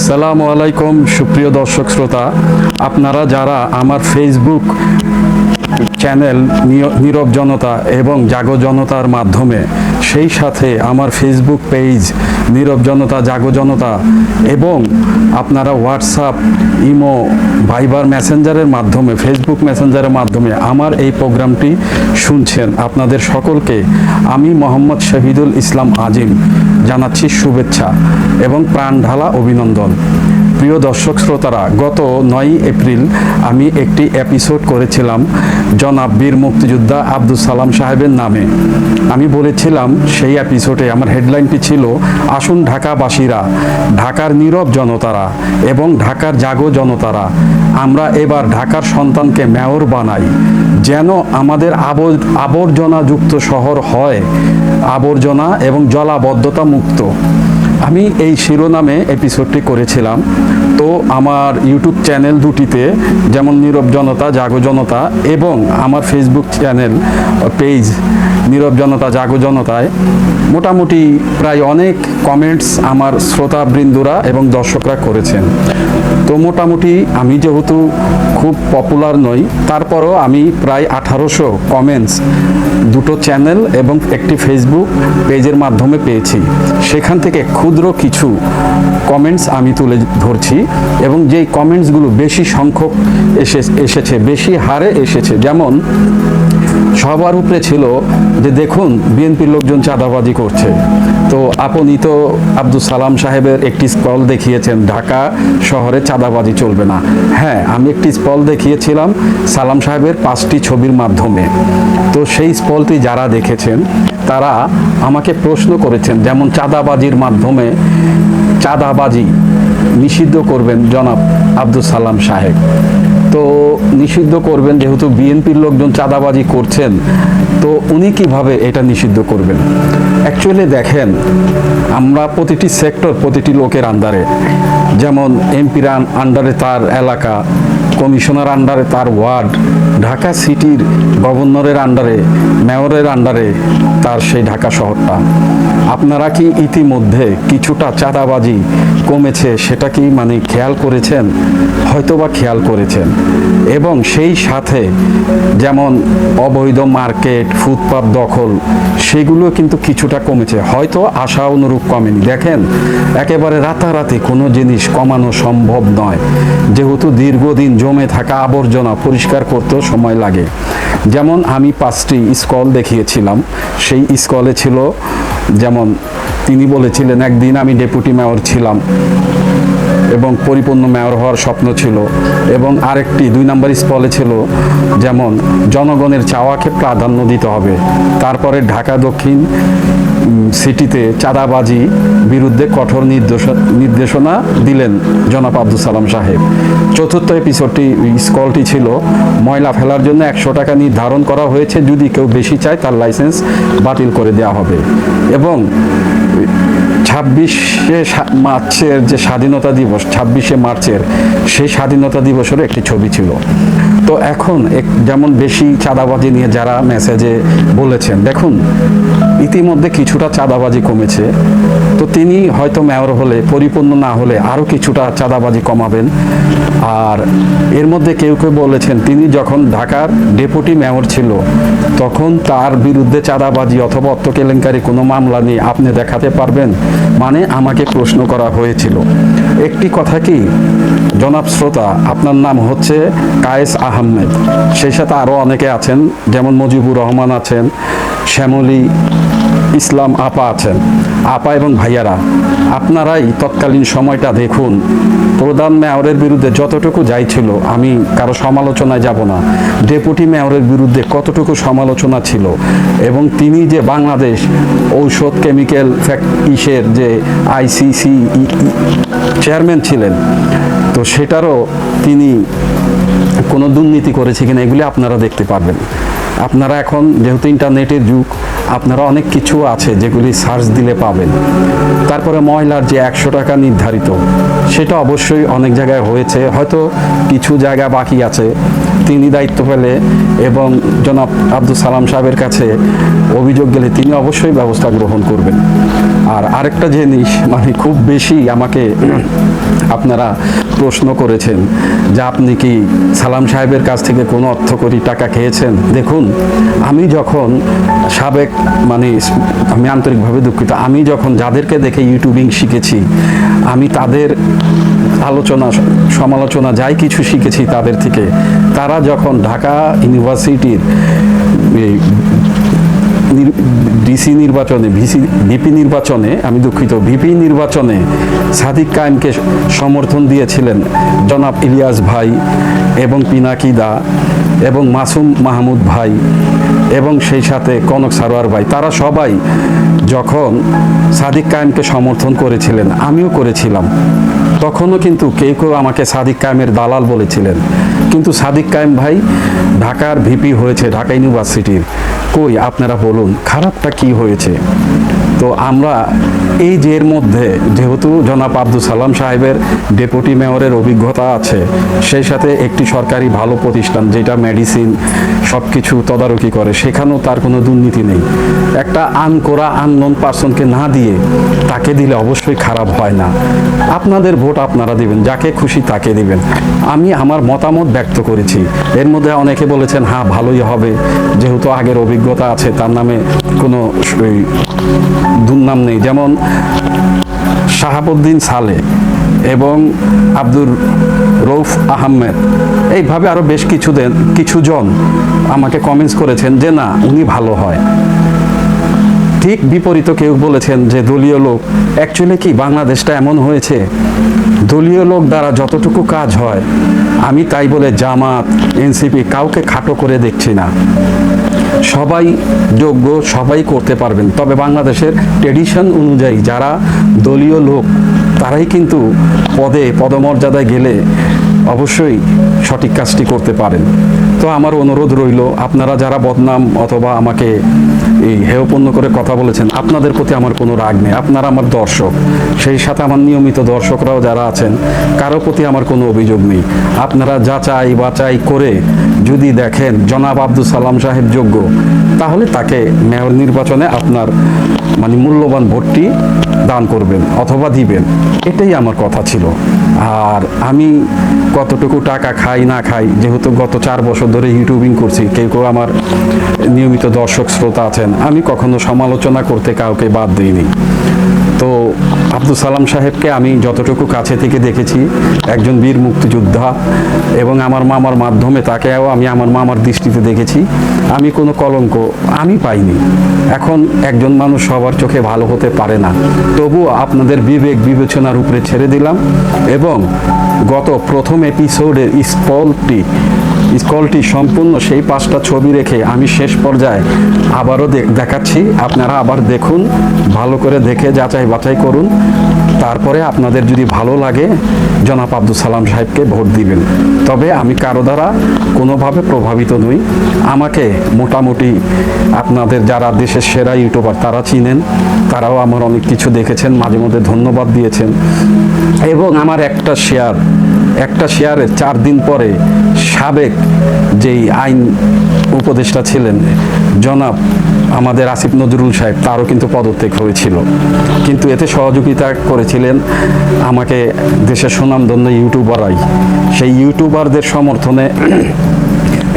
আসসালামু আলাইকুম সুপ্রিয় দর্শক শ্রোতা, আপনারা যারা আমার ফেসবুক চ্যানেল নীরব জনতা এবং জাগো জনতার মাধ্যমে, সেই সাথে আমার ফেসবুক পেজ নীরব জনতা জাগো জনতা এবং আপনারা হোয়াটসঅ্যাপ, ইমো, ভাইবার মেসেঞ্জারের মাধ্যমে, ফেসবুক মেসেঞ্জারের মাধ্যমে আমার এই প্রোগ্রামটি শুনছেন, আপনাদের সকলকে আমি মোহাম্মদ শহীদুল ইসলাম আজিম জানাচ্ছি শুভেচ্ছা এবং প্রাণঢালা অভিনন্দন। প্রিয় দর্শক শ্রোতারা, গত 9 এপ্রিল আমি একটি এপিসোড করেছিলাম জনাব বীর মুক্তিযোদ্ধা আব্দুল সালাম সাহেবের নামে। আমি বলেছিলাম সেই এপিসোডে, আমার হেডলাইনটি ছিল আসুন ঢাকাবাসীরা, ঢাকার নীরব জনতারা এবং ঢাকার জাগো জনতারা, আমরা এবার ঢাকার সন্তানকে মেয়র বানাই, যেন আমাদের আবর্জনাযুক্ত শহর হয়, আবর্জনা এবং জলাবদ্ধতা মুক্ত। আমি এই শিরোনামে এপিসোডটি করেছিলাম। তো আমার ইউটিউব চ্যানেল দুটিতে, যেমন নীরব জনতা জাগো জনতা এবং আমার ফেসবুক চ্যানেল পেজ নীরব জনতা জাগো জনতায় মোটামুটি প্রায় অনেক কমেন্টস আমার শ্রোতাবৃন্দরা এবং দর্শকরা করেছেন। তো মোটামুটি আমি যেহেতু খুব পপুলার নই, তারপরও আমি প্রায় 1800 কমেন্টস দুটো চ্যানেল এবং একটি ফেসবুক পেজের মাধ্যমে পেয়েছি। সেখান থেকে ক্ষুদ্র কিছু কমেন্টস আমি তুলে ধরছি এবং যেই কমেন্টসগুলো বেশি সংখ্যক এসেছে, বেশি হারে এসেছে, যেমন সবার উপরে ছিল যে দেখুন বিএনপির লোকজন চাঁদাবাজি করছে। তো আপনি তো আব্দুল সালাম সাহেবের একটি স্টল দেখিয়েছেন, ঢাকা শহরে চাঁদাবাজি চলবে না। হ্যাঁ, আমি একটি স্টল দেখিয়েছিলাম সালাম সাহেবের 5টি ছবির মাধ্যমে। তো সেই স্টলটি যারা দেখেছেন তারা আমাকে প্রশ্ন করেছেন, যেমন চাঁদাবাজির মাধ্যমে চাঁদাবাজি নিষিদ্ধ করবেন জনাব আব্দুল সালাম সাহেব। তো নিষিদ্ধ করবেন যেহেতু বিএনপির লোকজন চাঁদাবাজি করছেন, তো উনি কিভাবে এটা নিষিদ্ধ করবেন? অ্যাকচুয়ালি দেখেন, আমরা প্রতিটি সেক্টর প্রতিটি লোকের আন্ডারে, যেমন এমপির আন্ডারে তার এলাকা, কমিশনার আন্ডারে তার ওয়ার্ড, ঢাকা সিটির গভর্নরের আন্ডারে, মেয়রের আন্ডারে তার সেই ঢাকা শহরটা। আপনারা কি ইতিমধ্যে কিছুটা চাঁদাবাজি কমেছে সেটা কি খেয়াল করেছেন? হয়তোবা খেয়াল করেছেন। এবং সেই সাথে যেমন অবৈধ মার্কেট, ফুটপাত দখল, সেগুলো কিন্তু কিছুটা কমেছে, হয়তো আশা অনুরূপ কমেনি। দেখেন, একেবারে রাতারাতি কোনো জিনিস কমানো সম্ভব নয়, যেহেতু দীর্ঘদিন জমে থাকা আবর্জনা পরিষ্কার করতেও সময় লাগে। যেমন আমি 5টি স্টল দেখিয়েছিলাম, সেই স্টলে ছিল, যেমন তিনি বলেছিলেন একদিন আমি ডেপুটি মেয়র ছিলাম এবং পরিপূর্ণ মেয়র হওয়ার স্বপ্ন ছিল, এবং আরেকটি 2 নম্বর স্টলে ছিল যেমন জনগণের চাওয়াকে প্রাধান্য দিতে হবে। তারপরে ঢাকা দক্ষিণ সিটিতে চাঁদাবাজি বিরুদ্ধে কঠোর নির্দেশনা দিলেন জনাব আব্দুল সালাম সাহেব। চতুর্থ স্টলটি ছিল ময়লা ফেলার জন্য 100 টাকা নির্ধারণ করা হয়েছে, যদি কেউ বেশি চায় তার লাইসেন্স বাতিল করে দেওয়া হবে। এবং 26শে মার্চের যে স্বাধীনতা দিবস, 26শে মার্চের সেই স্বাধীনতা দিবসেরও একটি ছবি ছিল। তো এখন যেমন বেশি চাঁদাবাজি নিয়ে যারা মেসেজে বলেছেন, দেখুন ইতিমধ্যে কিছুটা চাঁদাবাজি কমেছে। তো তিনি হয়তো মেয়র হলে, পরিপূর্ণ না হলে আরও কিছুটা চাঁদাবাজি কমাবেন। আর এর মধ্যে কেউ কেউ বলেছেন তিনি যখন ঢাকার ডেপুটি মেয়র ছিল তখন তার বিরুদ্ধে চাঁদাবাজি অথবা অর্থ কেলেঙ্কারি কোনো মামলা নিয়ে আপনি দেখাতে পারবেন? আমাকে প্রশ্ন করা হয়েছিল। একটি কথা কি জনাব শ্রোতা, আপনার নাম হচ্ছে কায়েস আহমেদ, সেই সাথে আরও অনেকে আছেন, যেমন মুজিবুর রহমান আছেন, শ্যামলী ইসলাম আপা আছেন, আপা এবং ভাইয়ারা, আপনারাই তৎকালীন সময়টা দেখুন। প্রধান মেয়রের বিরুদ্ধে যতটুকু যাই ছিল, আমি কারো সমালোচনায় যাব না, ডেপুটি মেয়রের বিরুদ্ধে কতটুকু সমালোচনা ছিল, এবং তিনি যে বাংলাদেশ ঔষধ কেমিক্যাল ইসের যে আইসিসি চেয়ারম্যান ছিলেন, তো সেটারও তিনি কোনো দুর্নীতি করেছে কিনা এগুলি আপনারা দেখতে পারবেন। আপনারা এখন যেহেতু ইন্টারনেটের যুগ, আপনারা অনেক কিছু আছে যেগুলি সার্চ দিলে পাবেন। তারপরে ময়লার যে 100 টাকা নির্ধারিত, সেটা অবশ্যই অনেক জায়গায় হয়েছে, হয়তো কিছু জায়গা বাকি আছে। তিনি দায়িত্ব পেলে এবং জনাব আব্দুল সালাম সাহেবের কাছে অভিযোগ গেলে তিনি অবশ্যই ব্যবস্থা গ্রহণ করবেন। আর আরেকটা জিনিস, মানে খুব বেশি আমাকে আপনারা প্রশ্ন করেছেন যে আপনি কি সালাম সাহেবের কাছ থেকে কোনো অর্থকরী টাকা খেয়েছেন। দেখুন, আমি যখন সাবেক, মানে আমি আন্তরিকভাবে দুঃখিত, আমি যখন যাদেরকে দেখে ইউটিউবিং শিখেছি, আমি তাদের আলোচনা সমালোচনা যাই কিছু শিখেছি তাদের থেকে। তারা যখন ঢাকা ইউনিভার্সিটির ডিসি নির্বাচনে, ভিপি নির্বাচনে, আমি দুঃখিত, ভিপি নির্বাচনে সাদিক কায়েমকে সমর্থন দিয়েছিলেন জনাব ইলিয়াস ভাই এবং পিনাকি দা এবং মাসুম মাহমুদ ভাই এবং সেই সাথে কনক সারোয়ার ভাই, তারা সবাই যখন সাদিক কায়েমকে সমর্থন করেছিলেন, আমিও করেছিলাম। তখনও কিন্তু কেউ কেউ আমাকে সাদিক কায়েমের দালাল বলেছিলেন। কিন্তু সাদিক কায়েম ভাই ঢাকার ভিপি হয়েছে, ঢাকা ইউনিভার্সিটির। কই আপনারা বলুন খারাপটা কি হয়েছে? তো আমরা এই যে এর মধ্যে যেহেতু জনাব আব্দুল সালাম সাহেবের ডেপুটি মেয়রের অভিজ্ঞতা আছে, সেই সাথে একটি সরকারি ভালো প্রতিষ্ঠান যেটা মেডিসিন সব কিছু তদারকি করে, সেখানেও তার কোনো দুর্নীতি নেই। একটা আনকোরা আননোন পার্সনকে না দিয়ে তাকে দিলে অবশ্যই খারাপ হয় না। আপনাদের ভোট আপনারা দিবেন, যাকে খুশি তাকে দিবেন। আমি আমার মতামত ব্যক্ত করেছি। এর মধ্যে অনেকে বলেছেন হ্যাঁ ভালোই হবে, যেহেতু আগের অভিজ্ঞতা আছে, তার নামে কোনো দুর্নাম নেই। যেমন শাহাবুদ্দিন সালে এবং আব্দুর রৌফ আহমেদ, এইভাবে আরও বেশ কিছুজন আমাকে কমেন্টস করেছেন যে না উনি ভালো হয়। ঠিক বিপরীত কেউ বলেছেন যে দলীয় লোক। অ্যাকচুয়ালি কি বাংলাদেশটা এমন হয়েছে, দলীয় লোক দ্বারা যতটুকু কাজ হয়, আমি তাই বলে জামাত, এনসিপি কাউকে খাটো করে দেখছি না। সবাই যোগ্য, সবাই করতে পারবেন। তবে বাংলাদেশের ট্রেডিশন অনুযায়ী যারা দলীয় লোক তারাই কিন্তু পদমর্যাদায় গেলে অবশ্যই সঠিক কাজটি করতে পারেন। তো আমার অনুরোধ রইল, আপনারা যারা বদনাম অথবা আমাকে এই হেয়পূর্ণ করে কথা বলেছেন, আপনাদের প্রতি আমার কোনো রাগ নেই। আপনারা আমার দর্শক, সেই সাথে আমার নিয়মিত দর্শকরাও যারা আছেন, কারো প্রতি আমার কোনো অভিযোগ নেই। আপনারা যাচাই বাছাই করে যদি দেখেন জনাব আব্দুল সালাম সাহেব যোগ্য, তাহলে তাকে মেয়র নির্বাচনে আপনার মানে মূল্যবান ভোটটি দান করবেন অথবা দিবেন, এটাই আমার কথা ছিল। আর আমি কতটুকু টাকা খাই না খাই, যেহেতু গত 4 বছর ধরে ইউটিউবিং করছি, কেউ কেউ আমার নিয়মিত দর্শক শ্রোতা আছেন, আমি কখনো সমালোচনা করতে কাউকে বাদ দিইনি। তো আব্দুল সালাম সাহেবকে আমি যতটুকু কাছে থেকে দেখেছি, একজন বীর মুক্তিযোদ্ধা, এবং আমার মামার মাধ্যমে তাকেও আমি আমার মামার দৃষ্টিতে দেখেছি। আমি কোনো কলঙ্ক আমি পাইনি। এখন একজন মানুষ সবার চোখে ভালো হতে পারে না, তবুও আপনাদের বিবেক বিবেচনার উপরে ছেড়ে দিলাম এবং গত প্রথম এপিসোডের স্কলটি সম্পূর্ণ সেই 5টা ছবি রেখে আমি শেষ পর্যায়ে আবারও দেখাচ্ছি। আপনারা আবার দেখুন, ভালো করে দেখে যাচাই বাছাই করুন, তারপরে আপনাদের যদি ভালো লাগে জনাব আব্দুল সালাম সাহেবকে ভোট দিবেন। তবে আমি কারো দ্বারা কোনোভাবে প্রভাবিত নই। আমাকে মোটামুটি আপনাদের যারা দেশের সেরা ইউটিউবার তারা চিনেন, তারাও আমার অনেক কিছু দেখেছেন, মাঝে মধ্যে ধন্যবাদ দিয়েছেন। এবং আমার একটা শেয়ারের 4 দিন পরে সাবেক যেই আইন উপদেষ্টা ছিলেন জনাব আমাদের আসিফ নজরুল সাহেব, তারও কিন্তু পদত্যাগ হয়েছিল। কিন্তু এতে সহযোগিতা করেছিলেন আমাকে দেশের সুনামধন্য ইউটিউবাররাই। সেই ইউটিউবারদের সমর্থনে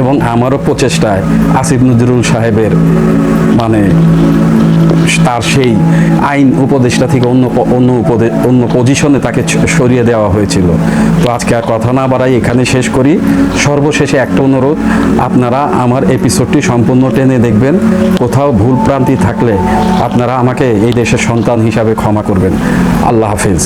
এবং আমারও প্রচেষ্টায় আসিফ নজরুল সাহেবের মানে তার সেই আইন উপদেষ্টা থেকে অন্য পজিশনে তাকে সরিয়ে দেওয়া হয়েছিল। তো আজকে আর কথা না বাড়াই এখানে শেষ করি। সর্বশেষে একটা অনুরোধ, আপনারা আমার এপিসোডটি সম্পূর্ণ টেনে দেখবেন। কোথাও ভুল প্রান্তি থাকলে আপনারা আমাকে এই দেশের সন্তান হিসাবে ক্ষমা করবেন। আল্লাহ হাফেজ।